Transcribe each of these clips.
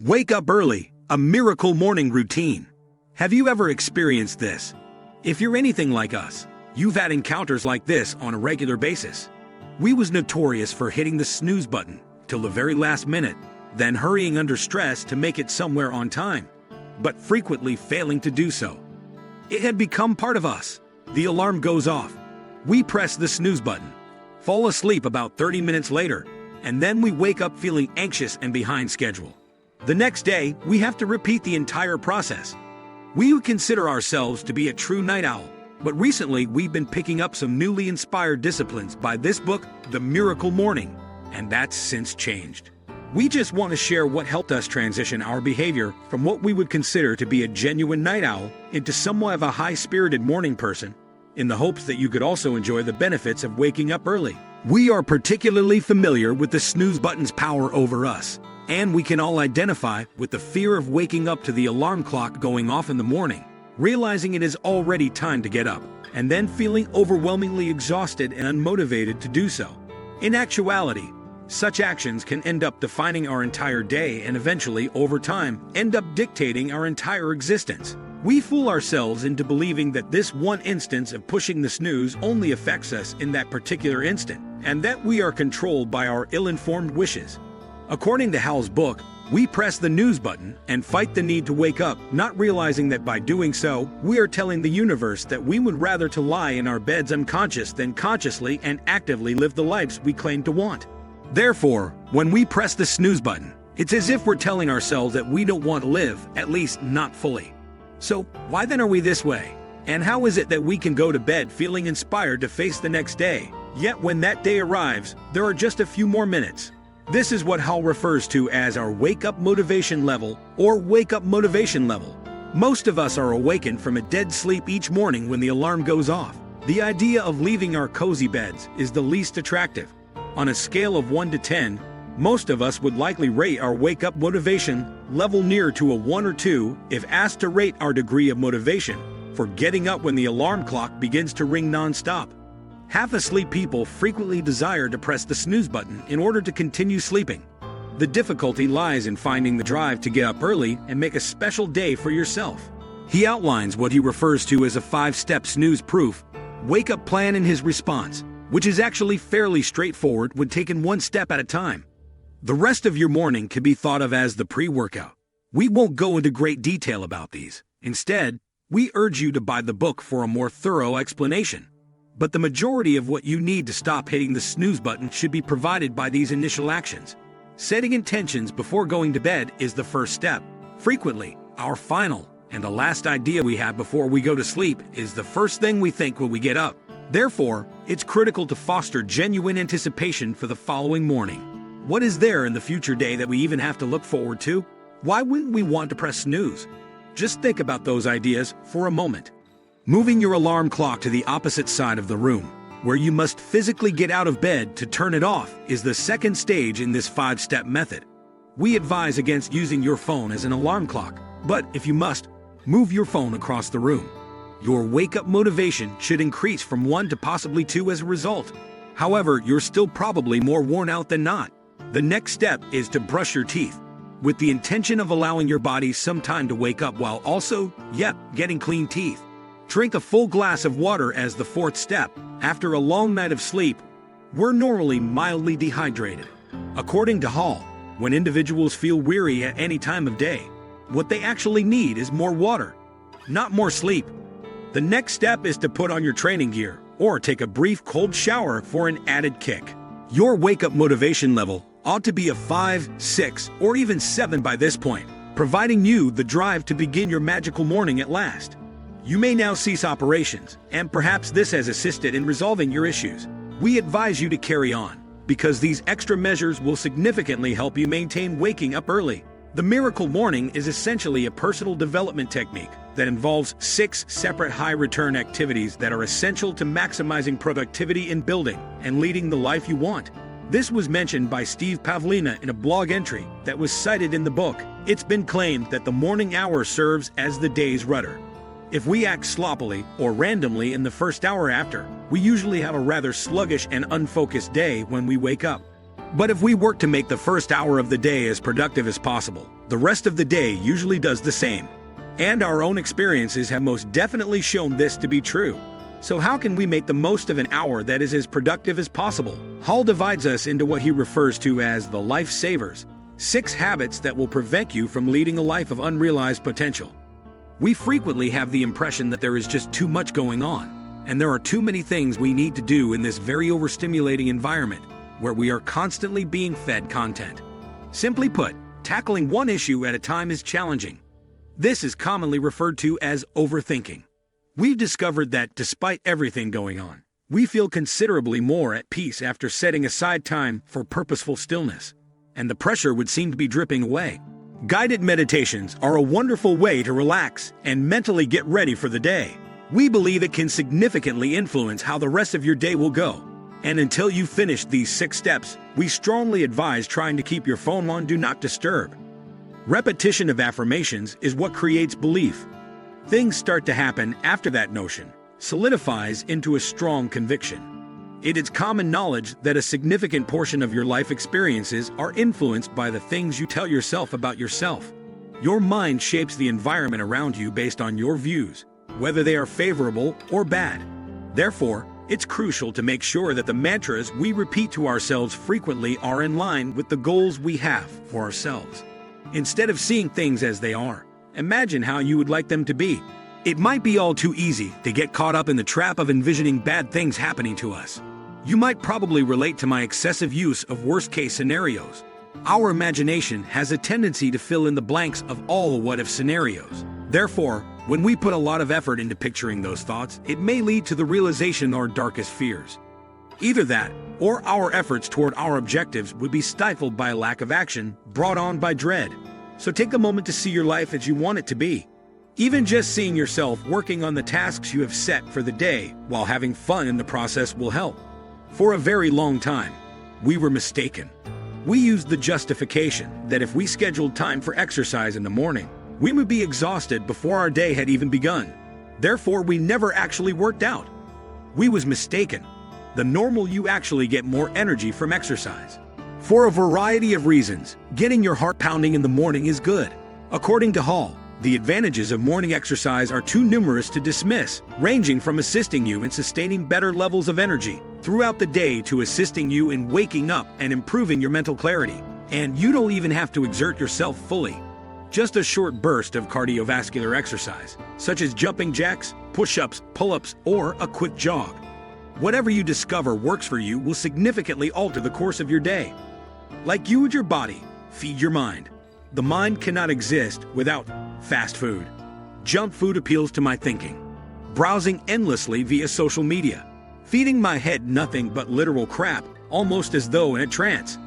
Wake up early, a miracle morning routine. Have you ever experienced this? If you're anything like us, you've had encounters like this on a regular basis. We was notorious for hitting the snooze button till the very last minute, then hurrying under stress to make it somewhere on time, but frequently failing to do so. It had become part of us. The alarm goes off. We press the snooze button, fall asleep about 30 minutes later, and then we wake up feeling anxious and behind schedule. The next day, we have to repeat the entire process. We would consider ourselves to be a true night owl, but recently we've been picking up some newly inspired disciplines by this book, The Miracle Morning, and that's since changed. We just want to share what helped us transition our behavior from what we would consider to be a genuine night owl into somewhat of a high-spirited morning person, in the hopes that you could also enjoy the benefits of waking up early. We are particularly familiar with the snooze button's power over us, and we can all identify with the fear of waking up to the alarm clock going off in the morning, realizing it is already time to get up, and then feeling overwhelmingly exhausted and unmotivated to do so. In actuality, such actions can end up defining our entire day and eventually, over time, end up dictating our entire existence. We fool ourselves into believing that this one instance of pushing the snooze only affects us in that particular instant, and that we are controlled by our ill-informed wishes. According to Hal's book, we press the snooze button and fight the need to wake up, not realizing that by doing so, we are telling the universe that we would rather to lie in our beds unconscious than consciously and actively live the lives we claim to want. Therefore, when we press the snooze button, it's as if we're telling ourselves that we don't want to live, at least not fully. So, why then are we this way? And how is it that we can go to bed feeling inspired to face the next day, yet when that day arrives, there are just a few more minutes? This is what Hal refers to as our wake-up motivation level, or wake-up motivation level. Most of us are awakened from a dead sleep each morning when the alarm goes off. The idea of leaving our cozy beds is the least attractive. On a scale of 1 to 10, most of us would likely rate our wake-up motivation level near to a 1 or 2 if asked to rate our degree of motivation for getting up when the alarm clock begins to ring non-stop. Half-asleep people frequently desire to press the snooze button in order to continue sleeping. The difficulty lies in finding the drive to get up early and make a special day for yourself. He outlines what he refers to as a 5-step snooze-proof wake-up plan in his response, which is actually fairly straightforward when taken one step at a time. The rest of your morning can be thought of as the pre-workout. We won't go into great detail about these. Instead, we urge you to buy the book for a more thorough explanation. But the majority of what you need to stop hitting the snooze button should be provided by these initial actions. Setting intentions before going to bed is the first step. Frequently, our final and the last idea we have before we go to sleep is the first thing we think when we get up. Therefore, it's critical to foster genuine anticipation for the following morning. What is there in the future day that we even have to look forward to? Why wouldn't we want to press snooze? Just think about those ideas for a moment. Moving your alarm clock to the opposite side of the room, where you must physically get out of bed to turn it off, is the second stage in this 5-step method. We advise against using your phone as an alarm clock, but if you must, move your phone across the room. Your wake-up motivation should increase from 1 to possibly 2 as a result. However, you're still probably more worn out than not. The next step is to brush your teeth, with the intention of allowing your body some time to wake up while also, getting clean teeth. Drink a full glass of water as the 4th step. After a long night of sleep, we're normally mildly dehydrated. According to Hall, when individuals feel weary at any time of day, what they actually need is more water, not more sleep. The next step is to put on your training gear or take a brief cold shower for an added kick. Your wake-up motivation level ought to be a 5, 6, or even 7 by this point, providing you the drive to begin your magical morning at last. You may now cease operations, and perhaps this has assisted in resolving your issues. We advise you to carry on, because these extra measures will significantly help you maintain waking up early. The Miracle Morning is essentially a personal development technique that involves 6 separate high-return activities that are essential to maximizing productivity in building and leading the life you want. This was mentioned by Steve Pavlina in a blog entry that was cited in the book. It's been claimed that the morning hour serves as the day's rudder. If we act sloppily or randomly in the first hour after, we usually have a rather sluggish and unfocused day when we wake up. But if we work to make the first hour of the day as productive as possible, the rest of the day usually does the same. And our own experiences have most definitely shown this to be true. So how can we make the most of an hour that is as productive as possible? Hall divides us into what he refers to as the life savers, 6 habits that will prevent you from leading a life of unrealized potential. We frequently have the impression that there is just too much going on, and there are too many things we need to do in this very overstimulating environment where we are constantly being fed content. Simply put, tackling one issue at a time is challenging. This is commonly referred to as overthinking. We've discovered that despite everything going on, we feel considerably more at peace after setting aside time for purposeful stillness, and the pressure would seem to be dripping away. Guided meditations are a wonderful way to relax and mentally get ready for the day. We believe it can significantly influence how the rest of your day will go. And until you finish these 6 steps, we strongly advise trying to keep your phone on Do Not Disturb. Repetition of affirmations is what creates belief. Things start to happen after that notion solidifies into a strong conviction. It is common knowledge that a significant portion of your life experiences are influenced by the things you tell yourself about yourself. Your mind shapes the environment around you based on your views, whether they are favorable or bad. Therefore, it's crucial to make sure that the mantras we repeat to ourselves frequently are in line with the goals we have for ourselves. Instead of seeing things as they are, imagine how you would like them to be. It might be all too easy to get caught up in the trap of envisioning bad things happening to us. You might probably relate to my excessive use of worst-case scenarios. Our imagination has a tendency to fill in the blanks of all the what-if scenarios. Therefore, when we put a lot of effort into picturing those thoughts, it may lead to the realization of our darkest fears. Either that, or our efforts toward our objectives would be stifled by a lack of action brought on by dread. So take a moment to see your life as you want it to be. Even just seeing yourself working on the tasks you have set for the day while having fun in the process will help. For a very long time, we were mistaken. We used the justification that if we scheduled time for exercise in the morning, we would be exhausted before our day had even begun. Therefore, we never actually worked out. We was mistaken. The normal you actually get more energy from exercise. For a variety of reasons, getting your heart pounding in the morning is good. According to Hall, the advantages of morning exercise are too numerous to dismiss, ranging from assisting you in sustaining better levels of energy throughout the day to assisting you in waking up and improving your mental clarity. And you don't even have to exert yourself fully. Just a short burst of cardiovascular exercise, such as jumping jacks, push-ups, pull-ups, or a quick jog. Whatever you discover works for you will significantly alter the course of your day. Like you and your body, feed your mind. The mind cannot exist without fast food. Junk food appeals to my thinking. Browsing endlessly via social media. Feeding my head nothing but literal crap, almost as though in a trance.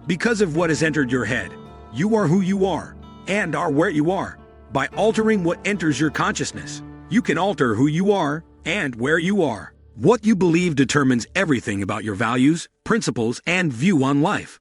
Because of what has entered your head, you are who you are, and are where you are. By altering what enters your consciousness, you can alter who you are and where you are. What you believe determines everything about your values, principles, and view on life.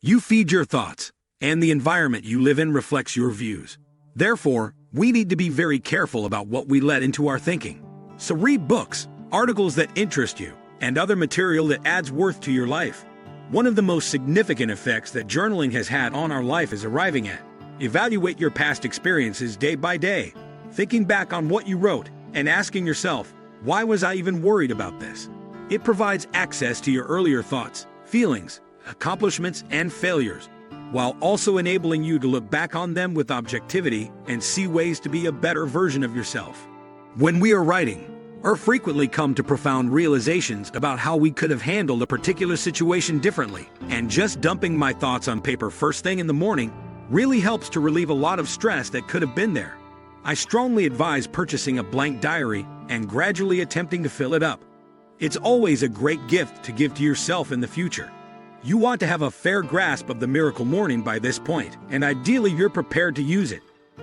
You feed your thoughts, and the environment you live in reflects your views. Therefore, we need to be very careful about what we let into our thinking. So read books, articles that interest you, and other material that adds worth to your life. One of the most significant effects that journaling has had on our life is arriving at. Evaluate your past experiences day by day, thinking back on what you wrote, and asking yourself, why was I even worried about this? It provides access to your earlier thoughts, feelings, accomplishments, and failures, while also enabling you to look back on them with objectivity and see ways to be a better version of yourself. When we are writing, or frequently come to profound realizations about how we could have handled a particular situation differently, and just dumping my thoughts on paper first thing in the morning really helps to relieve a lot of stress that could have been there. I strongly advise purchasing a blank diary and gradually attempting to fill it up. It's always a great gift to give to yourself in the future. You want to have a fair grasp of the miracle morning by this point, and ideally you're prepared to use it.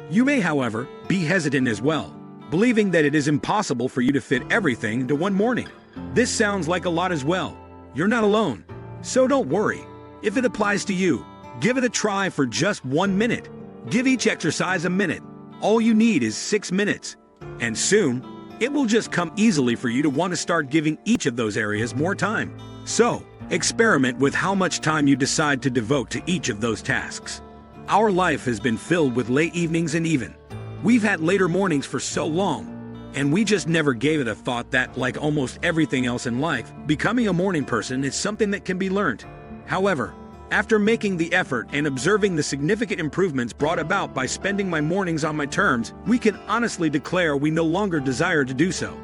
You may, however, be hesitant as well, believing that it is impossible for you to fit everything into one morning. This sounds like a lot as well. You're not alone, so don't worry. If it applies to you, give it a try for just 1 minute. Give each exercise a minute. All you need is 6 minutes, and soon, it will just come easily for you to want to start giving each of those areas more time. So, Experiment with how much time you decide to devote to each of those tasks. Our life has been filled with late evenings and even. We've had later mornings for so long, and we just never gave it a thought that, like almost everything else in life, becoming a morning person is something that can be learned. However, after making the effort and observing the significant improvements brought about by spending my mornings on my terms, we can honestly declare we no longer desire to do so.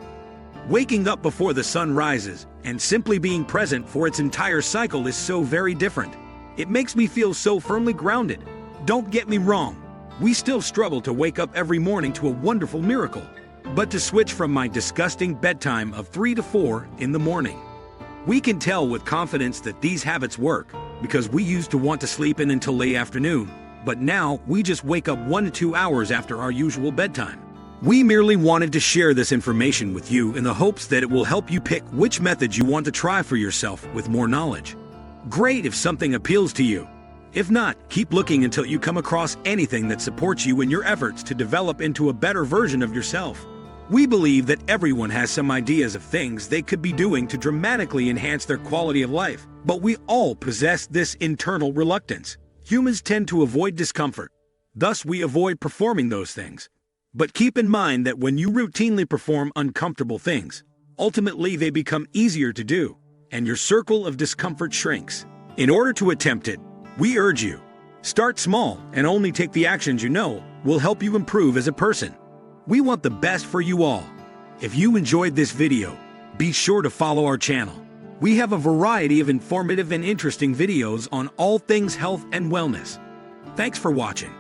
Waking up before the sun rises and simply being present for its entire cycle is so very different. It makes me feel so firmly grounded. Don't get me wrong, we still struggle to wake up every morning to a wonderful miracle, but to switch from my disgusting bedtime of 3 to 4 in the morning. We can tell with confidence that these habits work because we used to want to sleep in until late afternoon, but now we just wake up 1 to 2 hours after our usual bedtime. We merely wanted to share this information with you in the hopes that it will help you pick which method you want to try for yourself with more knowledge. Great if something appeals to you. If not, keep looking until you come across anything that supports you in your efforts to develop into a better version of yourself. We believe that everyone has some ideas of things they could be doing to dramatically enhance their quality of life, but we all possess this internal reluctance. Humans tend to avoid discomfort. Thus, we avoid performing those things. But keep in mind that when you routinely perform uncomfortable things, ultimately they become easier to do, and your circle of discomfort shrinks. In order to attempt it, we urge you, start small and only take the actions you know will help you improve as a person. We want the best for you all. If you enjoyed this video, be sure to follow our channel. We have a variety of informative and interesting videos on all things health and wellness. Thanks for watching.